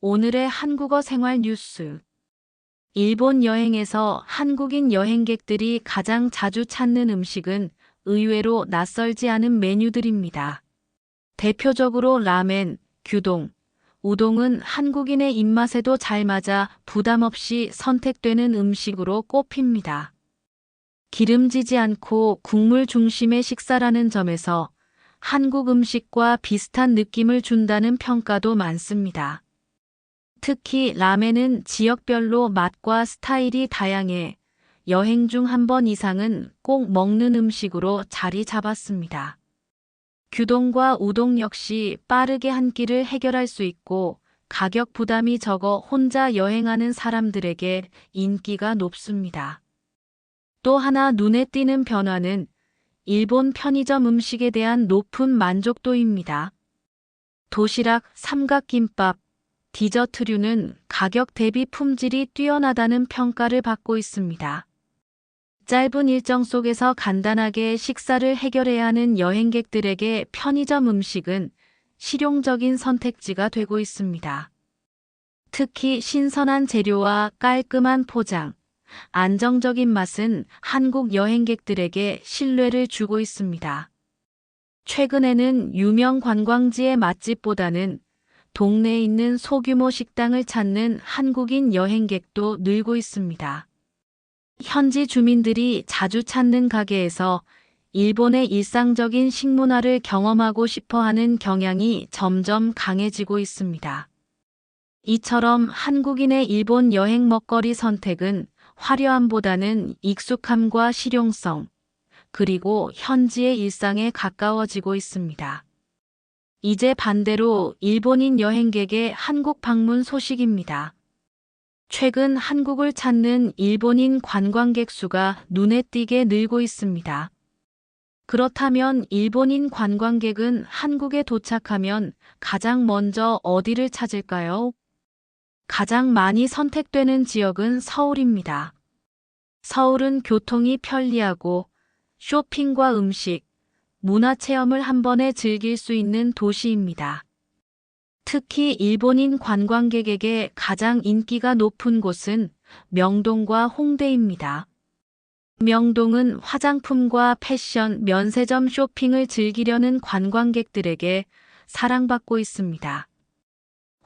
오늘의 한국어 생활 뉴스. 일본 여행에서 한국인 여행객들이 가장 자주 찾는 음식은 의외로 낯설지 않은 메뉴들입니다. 대표적으로 라멘, 규동, 우동은 한국인의 입맛에도 잘 맞아 부담 없이 선택되는 음식으로 꼽힙니다. 기름지지 않고 국물 중심의 식사라는 점에서 한국 음식과 비슷한 느낌을 준다는 평가도 많습니다. 특히 라멘은 지역별로 맛과 스타일이 다양해 여행 중 한 번 이상은 꼭 먹는 음식으로 자리 잡았습니다. 규동과 우동 역시 빠르게 한 끼를 해결할 수 있고 가격 부담이 적어 혼자 여행하는 사람들에게 인기가 높습니다. 또 하나 눈에 띄는 변화는 일본 편의점 음식에 대한 높은 만족도입니다. 도시락, 삼각김밥, 디저트류는 가격 대비 품질이 뛰어나다는 평가를 받고 있습니다. 짧은 일정 속에서 간단하게 식사를 해결해야 하는 여행객들에게 편의점 음식은 실용적인 선택지가 되고 있습니다. 특히 신선한 재료와 깔끔한 포장, 안정적인 맛은 한국 여행객들에게 신뢰를 주고 있습니다. 최근에는 유명 관광지의 맛집보다는 동네에 있는 소규모 식당을 찾는 한국인 여행객도 늘고 있습니다. 현지 주민들이 자주 찾는 가게에서 일본의 일상적인 식문화를 경험하고 싶어 하는 경향이 점점 강해지고 있습니다. 이처럼 한국인의 일본 여행 먹거리 선택은 화려함보다는 익숙함과 실용성, 그리고 현지의 일상에 가까워지고 있습니다. 이제 반대로 일본인 여행객의 한국 방문 소식입니다. 최근 한국을 찾는 일본인 관광객 수가 눈에 띄게 늘고 있습니다. 그렇다면 일본인 관광객은 한국에 도착하면 가장 먼저 어디를 찾을까요? 가장 많이 선택되는 지역은 서울입니다. 서울은 교통이 편리하고 쇼핑과 음식, 문화체험을 한 번에 즐길 수 있는 도시입니다. 특히 일본인 관광객에게 가장 인기가 높은 곳은 명동과 홍대입니다. 명동은 화장품과 패션, 면세점 쇼핑을 즐기려는 관광객들에게 사랑받고 있습니다.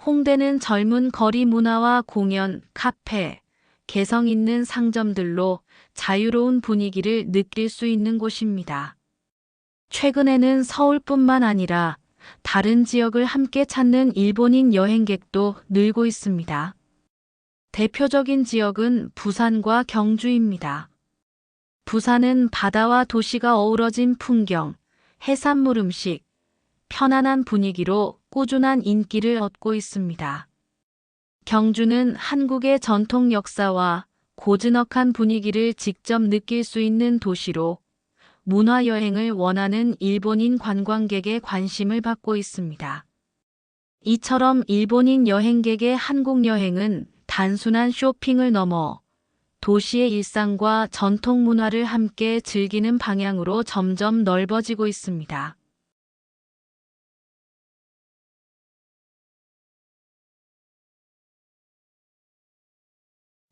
홍대는 젊은 거리 문화와 공연, 카페, 개성 있는 상점들로 자유로운 분위기를 느낄 수 있는 곳입니다. 최근에는 서울뿐만 아니라 다른 지역을 함께 찾는 일본인 여행객도 늘고 있습니다. 대표적인 지역은 부산과 경주입니다. 부산은 바다와 도시가 어우러진 풍경, 해산물 음식, 편안한 분위기로 꾸준한 인기를 얻고 있습니다. 경주는 한국의 전통 역사와 고즈넉한 분위기를 직접 느낄 수 있는 도시로 문화여행을 원하는 일본인 관광객의 관심을 받고 있습니다. 이처럼 일본인 여행객의 한국 여행은 단순한 쇼핑을 넘어 도시의 일상과 전통 문화를 함께 즐기는 방향으로 점점 넓어지고 있습니다.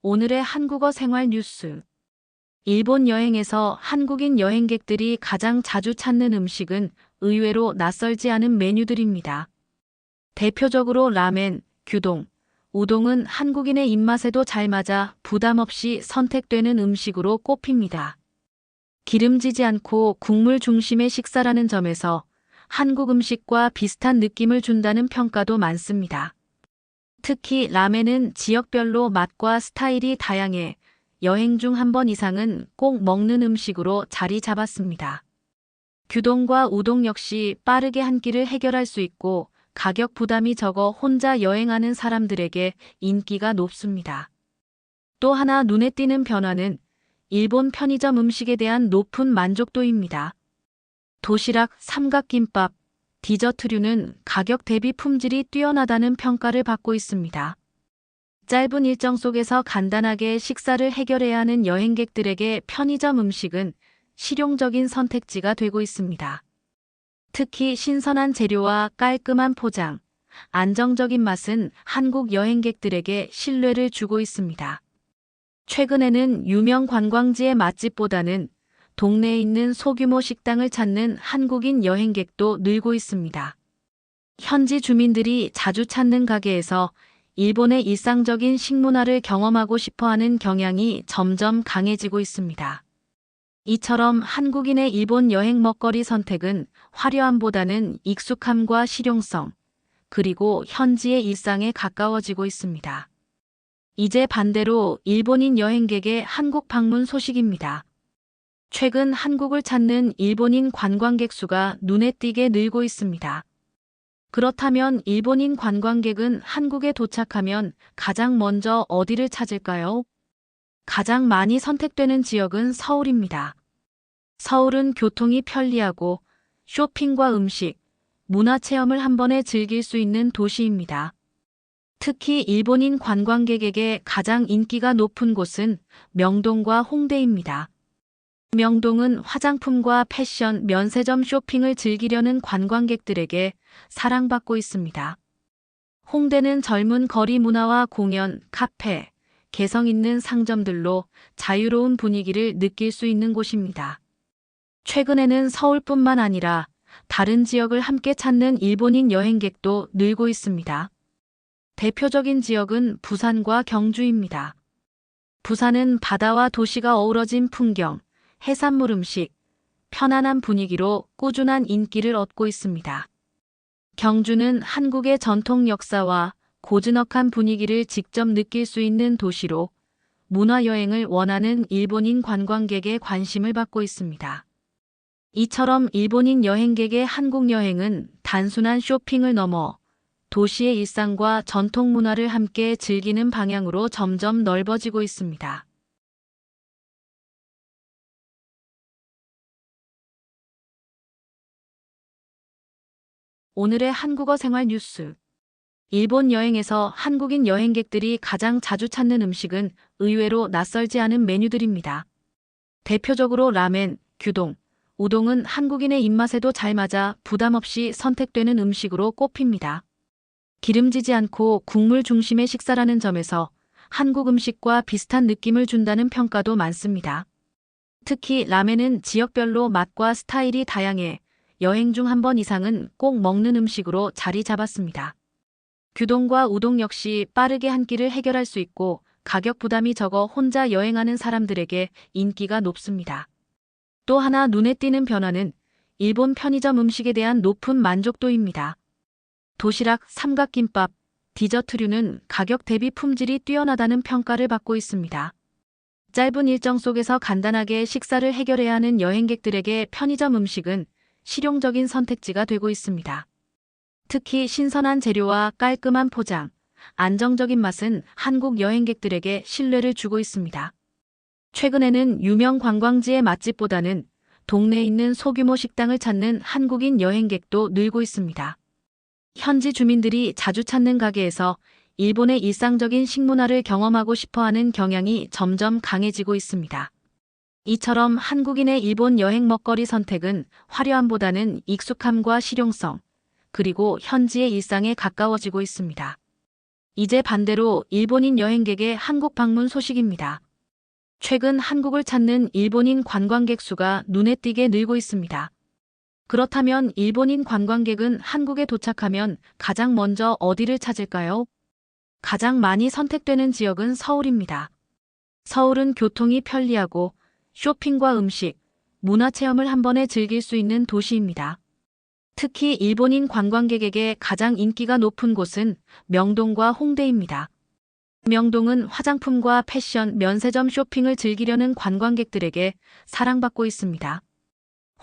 오늘의 한국어 생활 뉴스. 일본 여행에서 한국인 여행객들이 가장 자주 찾는 음식은 의외로 낯설지 않은 메뉴들입니다. 대표적으로 라멘, 규동, 우동은 한국인의 입맛에도 잘 맞아 부담 없이 선택되는 음식으로 꼽힙니다. 기름지지 않고 국물 중심의 식사라는 점에서 한국 음식과 비슷한 느낌을 준다는 평가도 많습니다. 특히 라멘은 지역별로 맛과 스타일이 다양해 여행 중 한 번 이상은 꼭 먹는 음식으로 자리 잡았습니다. 규동과 우동 역시 빠르게 한 끼를 해결할 수 있고 가격 부담이 적어 혼자 여행하는 사람들에게 인기가 높습니다. 또 하나 눈에 띄는 변화는 일본 편의점 음식에 대한 높은 만족도입니다. 도시락, 삼각김밥, 디저트류는 가격 대비 품질이 뛰어나다는 평가를 받고 있습니다. 짧은 일정 속에서 간단하게 식사를 해결해야 하는 여행객들에게 편의점 음식은 실용적인 선택지가 되고 있습니다. 특히 신선한 재료와 깔끔한 포장, 안정적인 맛은 한국 여행객들에게 신뢰를 주고 있습니다. 최근에는 유명 관광지의 맛집보다는 동네에 있는 소규모 식당을 찾는 한국인 여행객도 늘고 있습니다. 현지 주민들이 자주 찾는 가게에서 일본의 일상적인 식문화를 경험하고 싶어하는 경향이 점점 강해지고 있습니다. 이처럼 한국인의 일본 여행 먹거리 선택은 화려함보다는 익숙함과 실용성, 그리고 현지의 일상에 가까워지고 있습니다. 이제 반대로 일본인 여행객의 한국 방문 소식입니다. 최근 한국을 찾는 일본인 관광객 수가 눈에 띄게 늘고 있습니다. 그렇다면 일본인 관광객은 한국에 도착하면 가장 먼저 어디를 찾을까요? 가장 많이 선택되는 지역은 서울입니다. 서울은 교통이 편리하고 쇼핑과 음식, 문화 체험을 한 번에 즐길 수 있는 도시입니다. 특히 일본인 관광객에게 가장 인기가 높은 곳은 명동과 홍대입니다. 명동은 화장품과 패션, 면세점 쇼핑을 즐기려는 관광객들에게 사랑받고 있습니다. 홍대는 젊은 거리 문화와 공연, 카페, 개성 있는 상점들로 자유로운 분위기를 느낄 수 있는 곳입니다. 최근에는 서울뿐만 아니라 다른 지역을 함께 찾는 일본인 여행객도 늘고 있습니다. 대표적인 지역은 부산과 경주입니다. 부산은 바다와 도시가 어우러진 풍경, 해산물 음식, 편안한 분위기로 꾸준한 인기를 얻고 있습니다. 경주는 한국의 전통 역사와 고즈넉한 분위기를 직접 느낄 수 있는 도시로 문화여행을 원하는 일본인 관광객의 관심을 받고 있습니다. 이처럼 일본인 여행객의 한국 여행은 단순한 쇼핑을 넘어 도시의 일상과 전통 문화를 함께 즐기는 방향으로 점점 넓어지고 있습니다. 오늘의 한국어 생활 뉴스. 일본 여행에서 한국인 여행객들이 가장 자주 찾는 음식은 의외로 낯설지 않은 메뉴들입니다. 대표적으로 라멘, 규동, 우동은 한국인의 입맛에도 잘 맞아 부담 없이 선택되는 음식으로 꼽힙니다. 기름지지 않고 국물 중심의 식사라는 점에서 한국 음식과 비슷한 느낌을 준다는 평가도 많습니다. 특히 라멘은 지역별로 맛과 스타일이 다양해 여행 중 한 번 이상은 꼭 먹는 음식으로 자리 잡았습니다. 규동과 우동 역시 빠르게 한 끼를 해결할 수 있고 가격 부담이 적어 혼자 여행하는 사람들에게 인기가 높습니다. 또 하나 눈에 띄는 변화는 일본 편의점 음식에 대한 높은 만족도입니다. 도시락, 삼각김밥, 디저트류는 가격 대비 품질이 뛰어나다는 평가를 받고 있습니다. 짧은 일정 속에서 간단하게 식사를 해결해야 하는 여행객들에게 편의점 음식은 실용적인 선택지가 되고 있습니다. 특히 신선한 재료와 깔끔한 포장, 안정적인 맛은 한국 여행객들에게 신뢰를 주고 있습니다. 최근에는 유명 관광지의 맛집보다는 동네에 있는 소규모 식당을 찾는 한국인 여행객도 늘고 있습니다. 현지 주민들이 자주 찾는 가게에서 일본의 일상적인 식문화를 경험하고 싶어하는 경향이 점점 강해지고 있습니다. 이처럼 한국인의 일본 여행 먹거리 선택은 화려함보다는 익숙함과 실용성, 그리고 현지의 일상에 가까워지고 있습니다. 이제 반대로 일본인 여행객의 한국 방문 소식입니다. 최근 한국을 찾는 일본인 관광객 수가 눈에 띄게 늘고 있습니다. 그렇다면 일본인 관광객은 한국에 도착하면 가장 먼저 어디를 찾을까요? 가장 많이 선택되는 지역은 서울입니다. 서울은 교통이 편리하고 쇼핑과 음식, 문화 체험을 한 번에 즐길 수 있는 도시입니다. 특히 일본인 관광객에게 가장 인기가 높은 곳은 명동과 홍대입니다. 명동은 화장품과 패션, 면세점 쇼핑을 즐기려는 관광객들에게 사랑받고 있습니다.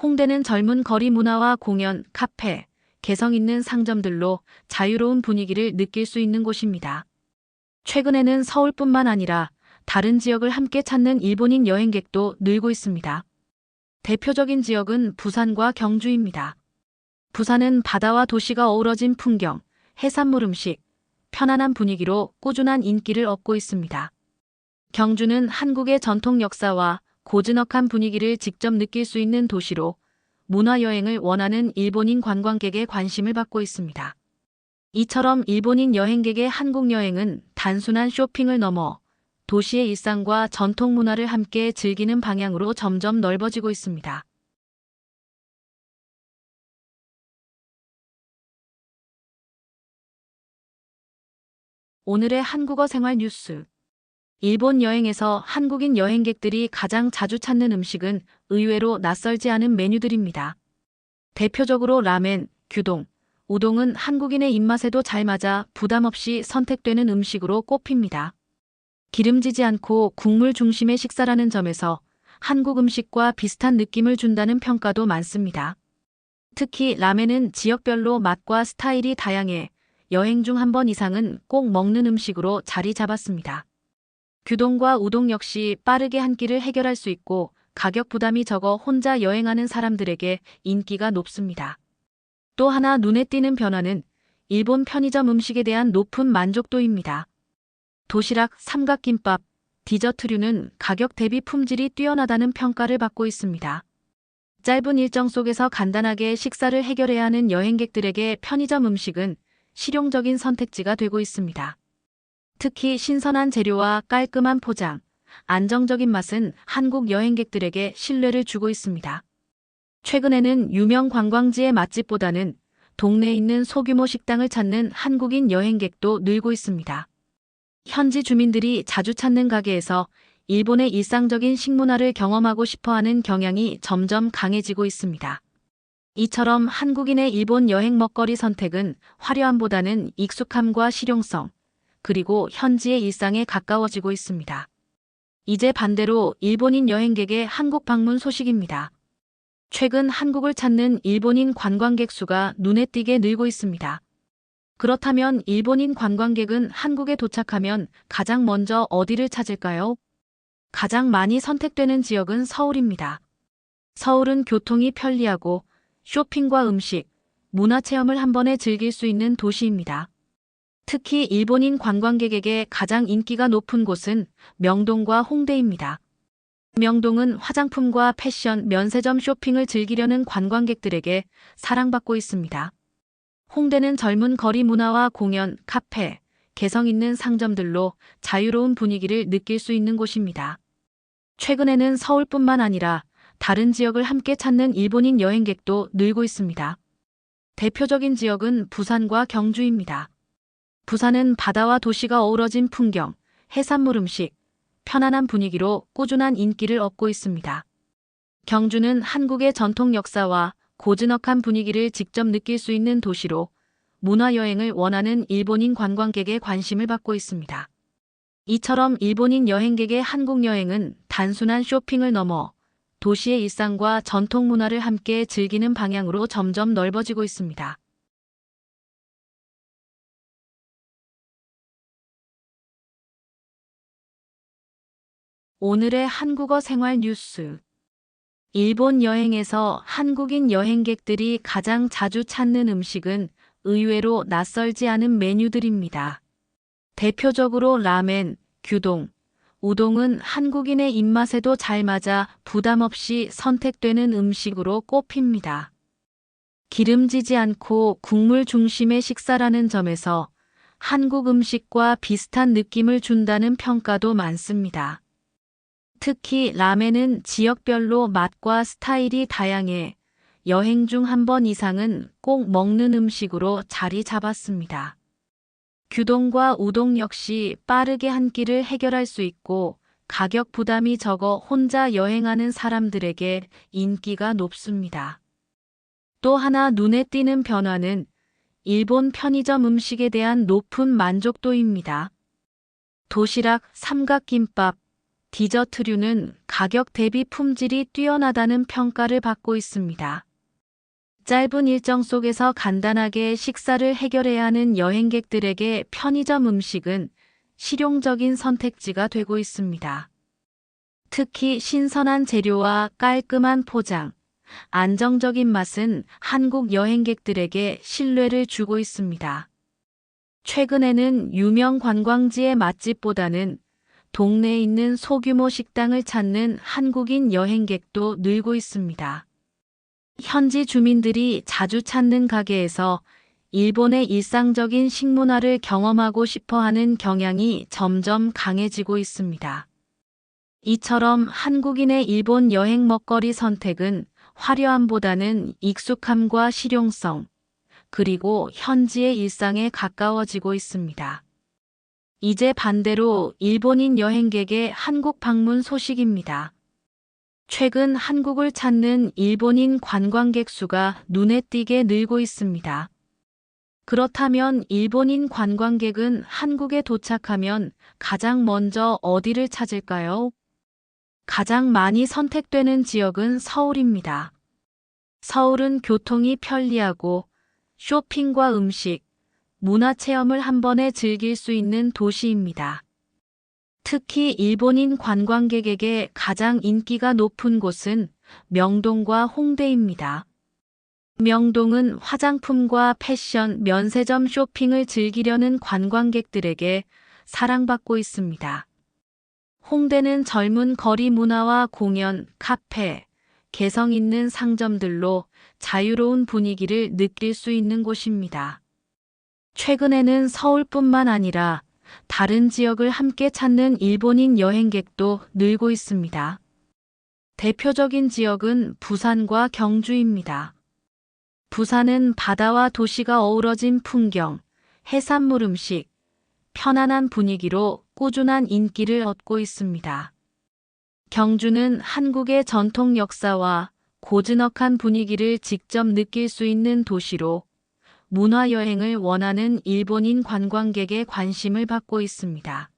홍대는 젊은 거리 문화와 공연, 카페, 개성 있는 상점들로 자유로운 분위기를 느낄 수 있는 곳입니다. 최근에는 서울뿐만 아니라 다른 지역을 함께 찾는 일본인 여행객도 늘고 있습니다. 대표적인 지역은 부산과 경주입니다. 부산은 바다와 도시가 어우러진 풍경, 해산물 음식, 편안한 분위기로 꾸준한 인기를 얻고 있습니다. 경주는 한국의 전통 역사와 고즈넉한 분위기를 직접 느낄 수 있는 도시로 문화여행을 원하는 일본인 관광객의 관심을 받고 있습니다. 이처럼 일본인 여행객의 한국 여행은 단순한 쇼핑을 넘어 도시의 일상과 전통 문화를 함께 즐기는 방향으로 점점 넓어지고 있습니다. 오늘의 한국어 생활 뉴스. 일본 여행에서 한국인 여행객들이 가장 자주 찾는 음식은 의외로 낯설지 않은 메뉴들입니다. 대표적으로 라멘, 규동, 우동은 한국인의 입맛에도 잘 맞아 부담 없이 선택되는 음식으로 꼽힙니다. 기름지지 않고 국물 중심의 식사라는 점에서 한국 음식과 비슷한 느낌을 준다는 평가도 많습니다. 특히 라멘은 지역별로 맛과 스타일이 다양해 여행 중 한 번 이상은 꼭 먹는 음식으로 자리 잡았습니다. 규동과 우동 역시 빠르게 한 끼를 해결할 수 있고 가격 부담이 적어 혼자 여행하는 사람들에게 인기가 높습니다. 또 하나 눈에 띄는 변화는 일본 편의점 음식에 대한 높은 만족도입니다. 도시락, 삼각김밥, 디저트류는 가격 대비 품질이 뛰어나다는 평가를 받고 있습니다. 짧은 일정 속에서 간단하게 식사를 해결해야 하는 여행객들에게 편의점 음식은 실용적인 선택지가 되고 있습니다. 특히 신선한 재료와 깔끔한 포장, 안정적인 맛은 한국 여행객들에게 신뢰를 주고 있습니다. 최근에는 유명 관광지의 맛집보다는 동네에 있는 소규모 식당을 찾는 한국인 여행객도 늘고 있습니다. 현지 주민들이 자주 찾는 가게에서 일본의 일상적인 식문화를 경험하고 싶어하는 경향이 점점 강해지고 있습니다. 이처럼 한국인의 일본 여행 먹거리 선택은 화려함보다는 익숙함과 실용성, 그리고 현지의 일상에 가까워지고 있습니다. 이제 반대로 일본인 여행객의 한국 방문 소식입니다. 최근 한국을 찾는 일본인 관광객 수가 눈에 띄게 늘고 있습니다. 그렇다면 일본인 관광객은 한국에 도착하면 가장 먼저 어디를 찾을까요? 가장 많이 선택되는 지역은 서울입니다. 서울은 교통이 편리하고 쇼핑과 음식, 문화체험을 한 번에 즐길 수 있는 도시입니다. 특히 일본인 관광객에게 가장 인기가 높은 곳은 명동과 홍대입니다. 명동은 화장품과 패션, 면세점 쇼핑을 즐기려는 관광객들에게 사랑받고 있습니다. 홍대는 젊은 거리 문화와 공연, 카페, 개성 있는 상점들로 자유로운 분위기를 느낄 수 있는 곳입니다. 최근에는 서울뿐만 아니라 다른 지역을 함께 찾는 일본인 여행객도 늘고 있습니다. 대표적인 지역은 부산과 경주입니다. 부산은 바다와 도시가 어우러진 풍경, 해산물 음식, 편안한 분위기로 꾸준한 인기를 얻고 있습니다. 경주는 한국의 전통 역사와 고즈넉한 분위기를 직접 느낄 수 있는 도시로 문화여행을 원하는 일본인 관광객의 관심을 받고 있습니다. 이처럼 일본인 여행객의 한국 여행은 단순한 쇼핑을 넘어 도시의 일상과 전통 문화를 함께 즐기는 방향으로 점점 넓어지고 있습니다. 오늘의 한국어 생활 뉴스. 일본 여행에서 한국인 여행객들이 가장 자주 찾는 음식은 의외로 낯설지 않은 메뉴들입니다. 대표적으로 라멘, 규동, 우동은 한국인의 입맛에도 잘 맞아 부담 없이 선택되는 음식으로 꼽힙니다. 기름지지 않고 국물 중심의 식사라는 점에서 한국 음식과 비슷한 느낌을 준다는 평가도 많습니다. 특히 라멘은 지역별로 맛과 스타일이 다양해 여행 중 한 번 이상은 꼭 먹는 음식으로 자리 잡았습니다. 규동과 우동 역시 빠르게 한 끼를 해결할 수 있고 가격 부담이 적어 혼자 여행하는 사람들에게 인기가 높습니다. 또 하나 눈에 띄는 변화는 일본 편의점 음식에 대한 높은 만족도입니다. 도시락, 삼각김밥, 디저트류는 가격 대비 품질이 뛰어나다는 평가를 받고 있습니다. 짧은 일정 속에서 간단하게 식사를 해결해야 하는 여행객들에게 편의점 음식은 실용적인 선택지가 되고 있습니다. 특히 신선한 재료와 깔끔한 포장, 안정적인 맛은 한국 여행객들에게 신뢰를 주고 있습니다. 최근에는 유명 관광지의 맛집보다는 동네에 있는 소규모 식당을 찾는 한국인 여행객도 늘고 있습니다. 현지 주민들이 자주 찾는 가게에서 일본의 일상적인 식문화를 경험하고 싶어 하는 경향이 점점 강해지고 있습니다. 이처럼 한국인의 일본 여행 먹거리 선택은 화려함보다는 익숙함과 실용성, 그리고 현지의 일상에 가까워지고 있습니다. 이제 반대로 일본인 여행객의 한국 방문 소식입니다. 최근 한국을 찾는 일본인 관광객 수가 눈에 띄게 늘고 있습니다. 그렇다면 일본인 관광객은 한국에 도착하면 가장 먼저 어디를 찾을까요? 가장 많이 선택되는 지역은 서울입니다. 서울은 교통이 편리하고 쇼핑과 음식, 문화체험을 한 번에 즐길 수 있는 도시입니다. 특히 일본인 관광객에게 가장 인기가 높은 곳은 명동과 홍대입니다. 명동은 화장품과 패션, 면세점 쇼핑을 즐기려는 관광객들에게 사랑받고 있습니다. 홍대는 젊은 거리 문화와 공연, 카페, 개성 있는 상점들로 자유로운 분위기를 느낄 수 있는 곳입니다. 최근에는 서울뿐만 아니라 다른 지역을 함께 찾는 일본인 여행객도 늘고 있습니다. 대표적인 지역은 부산과 경주입니다. 부산은 바다와 도시가 어우러진 풍경, 해산물 음식, 편안한 분위기로 꾸준한 인기를 얻고 있습니다. 경주는 한국의 전통 역사와 고즈넉한 분위기를 직접 느낄 수 있는 도시로 문화여행을 원하는 일본인 관광객의 관심을 받고 있습니다.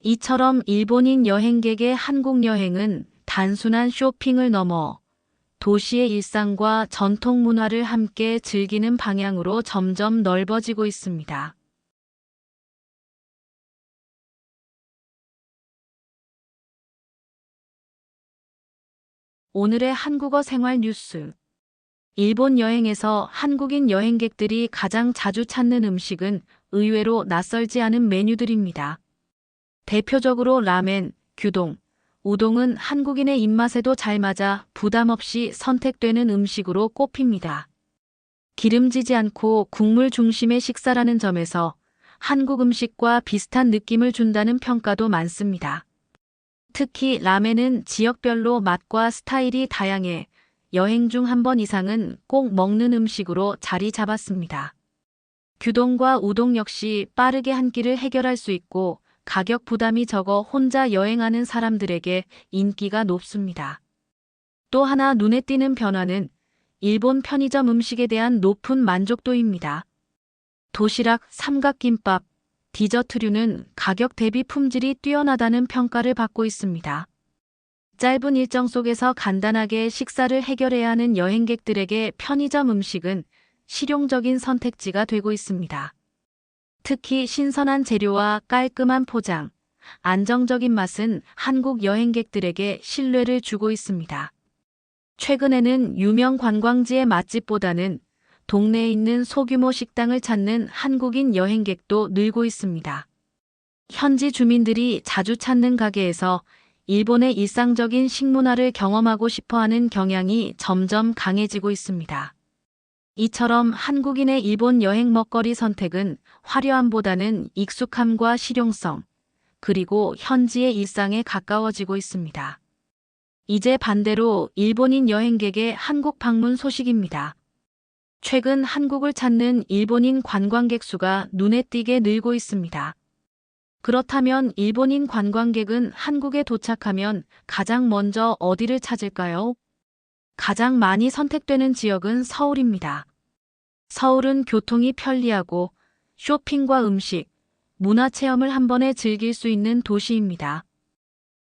이처럼 일본인 여행객의 한국 여행은 단순한 쇼핑을 넘어 도시의 일상과 전통 문화를 함께 즐기는 방향으로 점점 넓어지고 있습니다. 오늘의 한국어 생활 뉴스. 일본 여행에서 한국인 여행객들이 가장 자주 찾는 음식은 의외로 낯설지 않은 메뉴들입니다. 대표적으로 라멘, 규동, 우동은 한국인의 입맛에도 잘 맞아 부담 없이 선택되는 음식으로 꼽힙니다. 기름지지 않고 국물 중심의 식사라는 점에서 한국 음식과 비슷한 느낌을 준다는 평가도 많습니다. 특히 라멘은 지역별로 맛과 스타일이 다양해 여행 중 한 번 이상은 꼭 먹는 음식으로 자리 잡았습니다. 규동과 우동 역시 빠르게 한 끼를 해결할 수 있고 가격 부담이 적어 혼자 여행하는 사람들에게 인기가 높습니다. 또 하나 눈에 띄는 변화는 일본 편의점 음식에 대한 높은 만족도입니다. 도시락, 삼각김밥, 디저트류는 가격 대비 품질이 뛰어나다는 평가를 받고 있습니다. 짧은 일정 속에서 간단하게 식사를 해결해야 하는 여행객들에게 편의점 음식은 실용적인 선택지가 되고 있습니다. 특히 신선한 재료와 깔끔한 포장, 안정적인 맛은 한국 여행객들에게 신뢰를 주고 있습니다. 최근에는 유명 관광지의 맛집보다는 동네에 있는 소규모 식당을 찾는 한국인 여행객도 늘고 있습니다. 현지 주민들이 자주 찾는 가게에서 일본의 일상적인 식문화를 경험하고 싶어하는 경향이 점점 강해지고 있습니다. 이처럼 한국인의 일본 여행 먹거리 선택은 화려함보다는 익숙함과 실용성, 그리고 현지의 일상에 가까워지고 있습니다. 이제 반대로 일본인 여행객의 한국 방문 소식입니다. 최근 한국을 찾는 일본인 관광객 수가 눈에 띄게 늘고 있습니다. 그렇다면 일본인 관광객은 한국에 도착하면 가장 먼저 어디를 찾을까요? 가장 많이 선택되는 지역은 서울입니다. 서울은 교통이 편리하고 쇼핑과 음식, 문화체험을 한 번에 즐길 수 있는 도시입니다.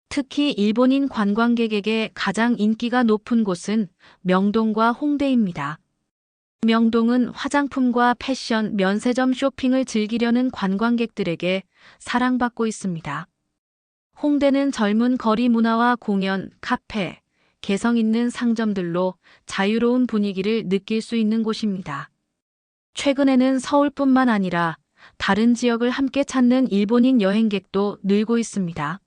특히 일본인 관광객에게 가장 인기가 높은 곳은 명동과 홍대입니다. 명동은 화장품과 패션, 면세점 쇼핑을 즐기려는 관광객들에게 사랑받고 있습니다. 홍대는 젊은 거리 문화와 공연, 카페, 개성 있는 상점들로 자유로운 분위기를 느낄 수 있는 곳입니다. 최근에는 서울뿐만 아니라 다른 지역을 함께 찾는 일본인 여행객도 늘고 있습니다.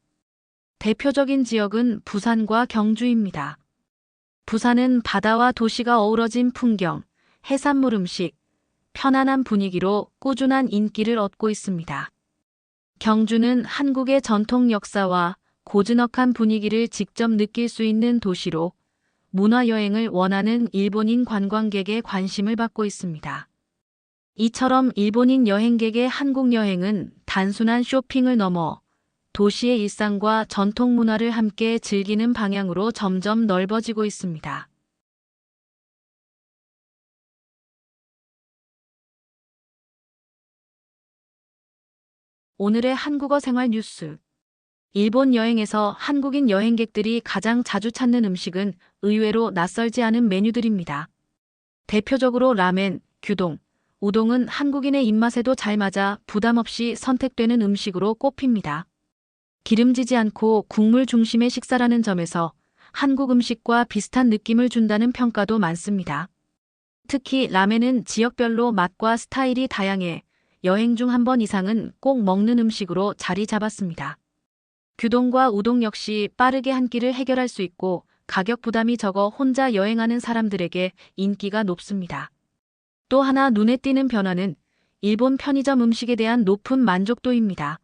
대표적인 지역은 부산과 경주입니다. 부산은 바다와 도시가 어우러진 풍경, 해산물 음식, 편안한 분위기로 꾸준한 인기를 얻고 있습니다. 경주는 한국의 전통 역사와 고즈넉한 분위기를 직접 느낄 수 있는 도시로 문화여행을 원하는 일본인 관광객의 관심을 받고 있습니다. 이처럼 일본인 여행객의 한국 여행은 단순한 쇼핑을 넘어 도시의 일상과 전통 문화를 함께 즐기는 방향으로 점점 넓어지고 있습니다. 오늘의 한국어 생활 뉴스. 일본 여행에서 한국인 여행객들이 가장 자주 찾는 음식은 의외로 낯설지 않은 메뉴들입니다. 대표적으로 라멘, 규동, 우동은 한국인의 입맛에도 잘 맞아 부담 없이 선택되는 음식으로 꼽힙니다. 기름지지 않고 국물 중심의 식사라는 점에서 한국 음식과 비슷한 느낌을 준다는 평가도 많습니다. 특히 라멘은 지역별로 맛과 스타일이 다양해 여행 중 한 번 이상은 꼭 먹는 음식으로 자리 잡았습니다. 규동과 우동 역시 빠르게 한 끼를 해결할 수 있고 가격 부담이 적어 혼자 여행하는 사람들에게 인기가 높습니다. 또 하나 눈에 띄는 변화는 일본 편의점 음식에 대한 높은 만족도입니다.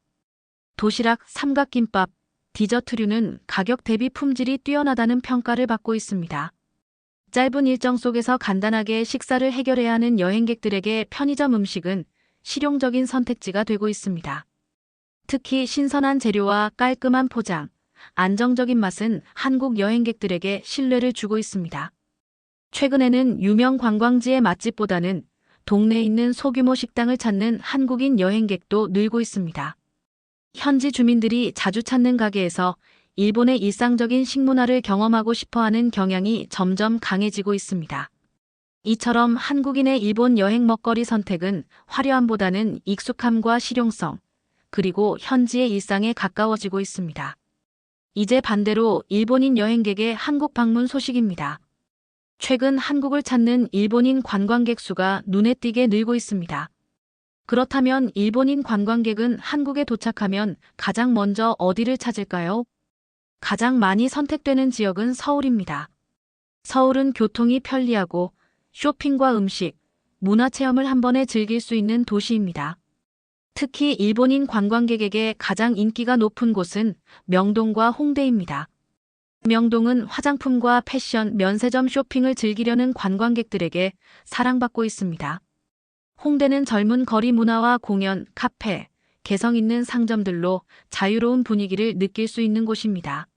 도시락, 삼각김밥, 디저트류는 가격 대비 품질이 뛰어나다는 평가를 받고 있습니다. 짧은 일정 속에서 간단하게 식사를 해결해야 하는 여행객들에게 편의점 음식은 실용적인 선택지가 되고 있습니다. 특히 신선한 재료와 깔끔한 포장, 안정적인 맛은 한국 여행객들에게 신뢰를 주고 있습니다. 최근에는 유명 관광지의 맛집보다는 동네에 있는 소규모 식당을 찾는 한국인 여행객도 늘고 있습니다. 현지 주민들이 자주 찾는 가게에서 일본의 일상적인 식문화를 경험하고 싶어하는 경향이 점점 강해지고 있습니다. 이처럼 한국인의 일본 여행 먹거리 선택은 화려함보다는 익숙함과 실용성, 그리고 현지의 일상에 가까워지고 있습니다. 이제 반대로 일본인 여행객의 한국 방문 소식입니다. 최근 한국을 찾는 일본인 관광객 수가 눈에 띄게 늘고 있습니다. 그렇다면 일본인 관광객은 한국에 도착하면 가장 먼저 어디를 찾을까요? 가장 많이 선택되는 지역은 서울입니다. 서울은 교통이 편리하고 쇼핑과 음식, 문화체험을 한 번에 즐길 수 있는 도시입니다. 특히 일본인 관광객에게 가장 인기가 높은 곳은 명동과 홍대입니다. 명동은 화장품과 패션, 면세점 쇼핑을 즐기려는 관광객들에게 사랑받고 있습니다. 홍대는 젊은 거리 문화와 공연, 카페, 개성 있는 상점들로 자유로운 분위기를 느낄 수 있는 곳입니다.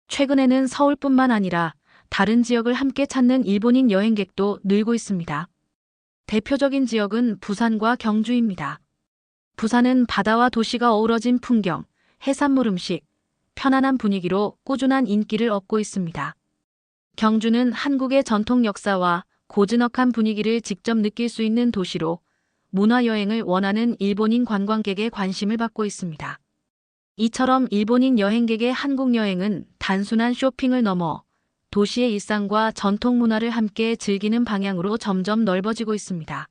최근에는 서울뿐만 아니라 다른 지역을 함께 찾는 일본인 여행객도 늘고 있습니다. 대표적인 지역은 부산과 경주입니다. 부산은 바다와 도시가 어우러진 풍경, 해산물 음식, 편안한 분위기로 꾸준한 인기를 얻고 있습니다. 경주는 한국의 전통 역사와 고즈넉한 분위기를 직접 느낄 수 있는 도시로 문화여행을 원하는 일본인 관광객의 관심을 받고 있습니다. 이처럼 일본인 여행객의 한국 여행은 단순한 쇼핑을 넘어 도시의 일상과 전통 문화를 함께 즐기는 방향으로 점점 넓어지고 있습니다.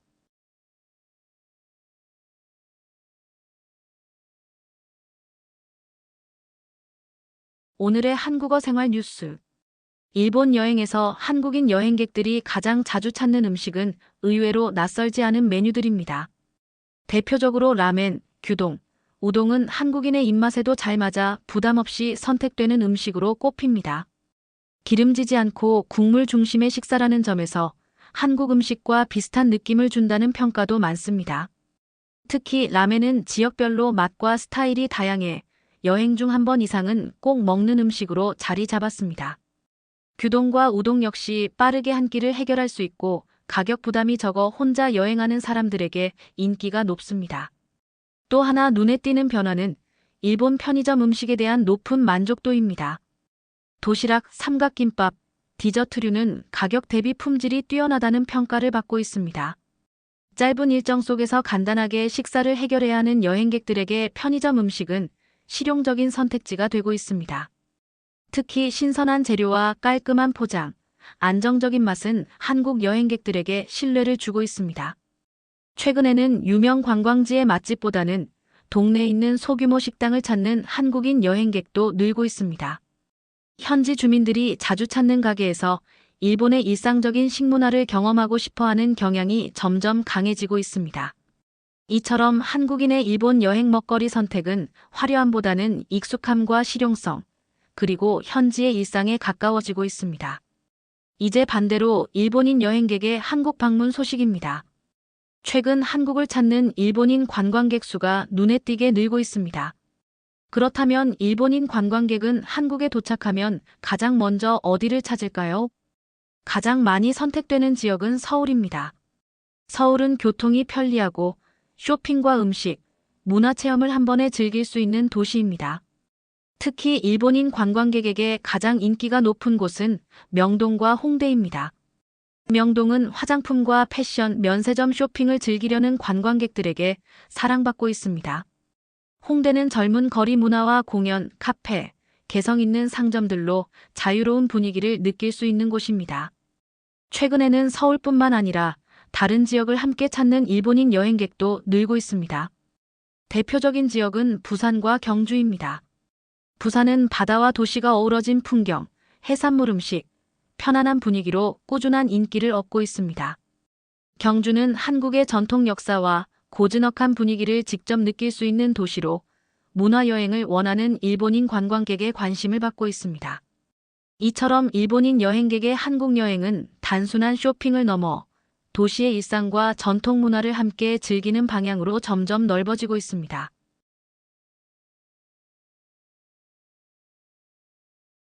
오늘의 한국어 생활 뉴스. 일본 여행에서 한국인 여행객들이 가장 자주 찾는 음식은 의외로 낯설지 않은 메뉴들입니다. 대표적으로 라멘, 규동, 우동은 한국인의 입맛에도 잘 맞아 부담 없이 선택되는 음식으로 꼽힙니다. 기름지지 않고 국물 중심의 식사라는 점에서 한국 음식과 비슷한 느낌을 준다는 평가도 많습니다. 특히 라멘은 지역별로 맛과 스타일이 다양해 여행 중 한 번 이상은 꼭 먹는 음식으로 자리 잡았습니다. 규동과 우동 역시 빠르게 한 끼를 해결할 수 있고 가격 부담이 적어 혼자 여행하는 사람들에게 인기가 높습니다. 또 하나 눈에 띄는 변화는 일본 편의점 음식에 대한 높은 만족도입니다. 도시락, 삼각김밥, 디저트류는 가격 대비 품질이 뛰어나다는 평가를 받고 있습니다. 짧은 일정 속에서 간단하게 식사를 해결해야 하는 여행객들에게 편의점 음식은 실용적인 선택지가 되고 있습니다. 특히 신선한 재료와 깔끔한 포장, 안정적인 맛은 한국 여행객들에게 신뢰를 주고 있습니다. 최근에는 유명 관광지의 맛집보다는 동네에 있는 소규모 식당을 찾는 한국인 여행객도 늘고 있습니다. 현지 주민들이 자주 찾는 가게에서 일본의 일상적인 식문화를 경험하고 싶어하는 경향이 점점 강해지고 있습니다. 이처럼 한국인의 일본 여행 먹거리 선택은 화려함보다는 익숙함과 실용성, 그리고 현지의 일상에 가까워지고 있습니다. 이제 반대로 일본인 여행객의 한국 방문 소식입니다. 최근 한국을 찾는 일본인 관광객 수가 눈에 띄게 늘고 있습니다. 그렇다면 일본인 관광객은 한국에 도착하면 가장 먼저 어디를 찾을까요? 가장 많이 선택되는 지역은 서울입니다. 서울은 교통이 편리하고 쇼핑과 음식, 문화체험을 한 번에 즐길 수 있는 도시입니다. 특히 일본인 관광객에게 가장 인기가 높은 곳은 명동과 홍대입니다. 명동은 화장품과 패션, 면세점 쇼핑을 즐기려는 관광객들에게 사랑받고 있습니다. 홍대는 젊은 거리 문화와 공연, 카페, 개성 있는 상점들로 자유로운 분위기를 느낄 수 있는 곳입니다. 최근에는 서울뿐만 아니라 다른 지역을 함께 찾는 일본인 여행객도 늘고 있습니다. 대표적인 지역은 부산과 경주입니다. 부산은 바다와 도시가 어우러진 풍경, 해산물 음식, 편안한 분위기로 꾸준한 인기를 얻고 있습니다. 경주는 한국의 전통 역사와 고즈넉한 분위기를 직접 느낄 수 있는 도시로 문화여행을 원하는 일본인 관광객의 관심을 받고 있습니다. 이처럼 일본인 여행객의 한국 여행은 단순한 쇼핑을 넘어 도시의 일상과 전통 문화를 함께 즐기는 방향으로 점점 넓어지고 있습니다.